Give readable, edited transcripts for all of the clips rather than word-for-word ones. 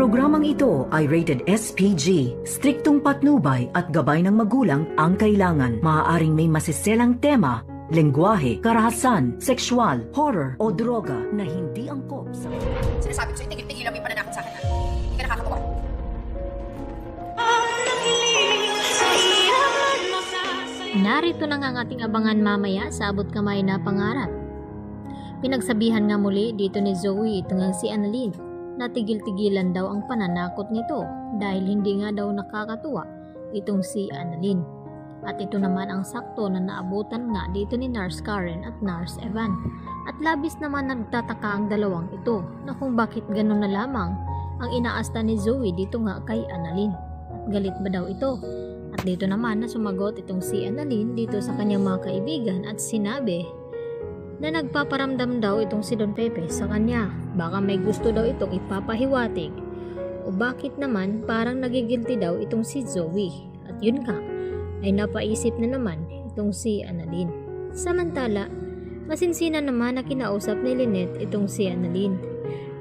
programang ito ay rated SPG. Striktong patnubay at gabay ng magulang ang kailangan. Maaaring may masiselang tema, lengguwahe, karahasan, sexual, horror o droga na hindi angkop sa... Sinasabi ko sa'yo, tigil-tigil lang yung pananakot sa akin. Hindi ka nakakatawa. Narito na nga ang ating abangan mamaya sa abot kamay na pangarap. Pinagsabihan nga muli dito ni Zoe ito nga si Annalyn na tigil-tigilan daw ang pananakot nito dahil hindi nga daw nakakatuwa itong si Annalyn. At ito naman ang sakto na naabutan nga dito ni Nurse Karen at Nurse Evan. At labis naman nagtataka ang dalawang ito na kung bakit ganun na lamang ang inaasta ni Zoe dito nga kay Annalyn. At galit ba daw ito? At dito naman na sumagot itong si Annalyn dito sa kanyang mga kaibigan at sinabi na nagpaparamdam daw itong si Don Pepe sa kanya. Baka may gusto daw itong ipapahiwatig o bakit naman parang nagigilty daw itong si Zoe. At yun nga, ay napaisip na naman itong si Annalyn. Samantala, masinsinan naman na kinausap ni Lynette itong si Annalyn.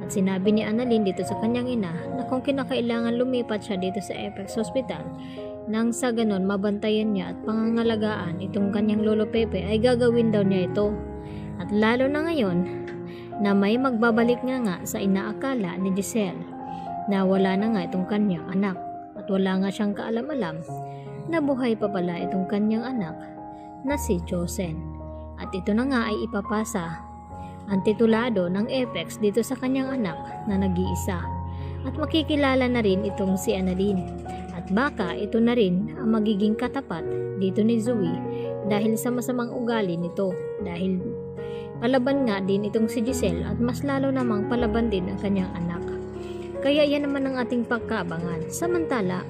At sinabi ni Annalyn dito sa kanyang ina na kung kinakailangan lumipat siya dito sa Apex Hospital nang sa ganon mabantayan niya at pangangalagaan itong kanyang lolo Pepe ay gagawin daw niya ito. At lalo na ngayon na may magbabalik nga sa inaakala ni Giselle na wala na nga itong kanyang anak at wala nga siyang kaalam-alam na buhay pa pala itong kanyang anak na si Josen. At ito na nga ay ipapasa ang titulado ng Apex dito sa kanyang anak na nag-iisa. At makikilala na rin itong si Annalyn. At baka ito na rin ang magiging katapat dito ni Zoe dahil sa masamang ugali nito. Dahil palaban nga din itong si Giselle at mas lalo namang palaban din ang kanyang anak. Kaya yan naman ang ating pagkaabangan. Samantala,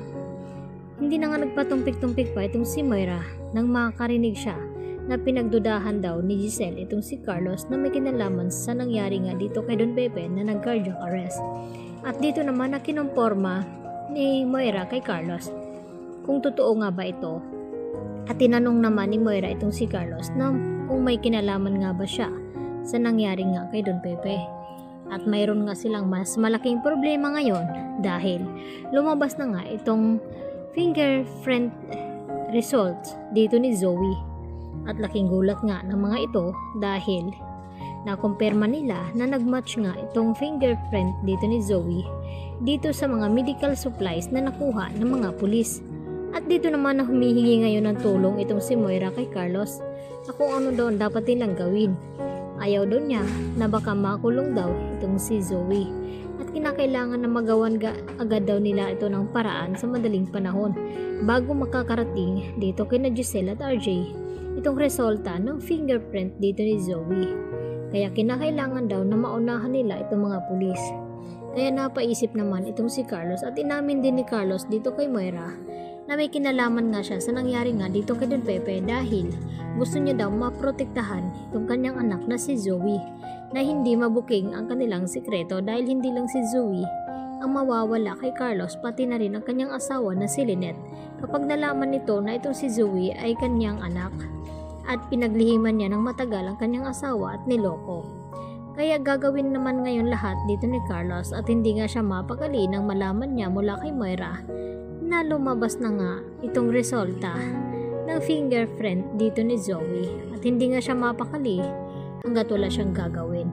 hindi na nga nagpatumpik-tumpik pa itong si Moira nang makakarinig siya na pinagdudahan daw ni Giselle itong si Carlos na may kinalaman sa nangyari nga dito kay Don Pepe na nag-cardiac arrest. At dito naman na kinumporma ni Moira kay Carlos kung totoo nga ba ito. At tinanong naman ni Moira itong si Carlos na kung may kinalaman nga ba siya sa nangyari nga kay Don Pepe. At mayroon nga silang mas malaking problema ngayon dahil lumabas na nga itong fingerprint results dito ni Zoe. At laking gulat nga ng mga ito dahil nakumpirma nila na nagmatch nga itong fingerprint dito ni Zoe dito sa mga medical supplies na nakuha ng mga pulis. At dito naman na humihingi ngayon ng tulong itong si Moira kay Carlos na kung ano daw dapat nilang gawin. Ayaw daw niya na baka makulong daw itong si Zoe. At kinakailangan na magawan agad daw nila ito ng paraan sa madaling panahon bago makakarating dito kina Giselle at RJ itong resulta ng fingerprint dito ni Zoe. Kaya kinakailangan daw na maunahan nila itong mga pulis. Kaya napaisip naman itong si Carlos at inamin din ni Carlos dito kay Moira na may kinalaman nga siya sa nangyari nga dito kay Don Pepe dahil gusto niya daw maprotektahan itong kanyang anak na si Zoe na hindi mabuking ang kanilang sikreto dahil hindi lang si Zoe ang mawawala kay Carlos pati na rin ang kanyang asawa na si Lynette kapag nalaman nito na itong si Zoe ay kanyang anak at pinaglihiman niya ng matagal ang kanyang asawa at niloko. Kaya gagawin naman ngayon lahat dito ni Carlos at hindi nga siya mapakali nang malaman niya mula kay Moira na lumabas na nga itong resulta ng fingerprint dito ni Zoe at hindi nga siya mapakali hanggat wala siyang gagawin.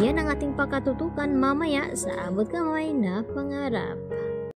Yan ang ating pagkatutukan mamaya sa abot kamay na pangarap.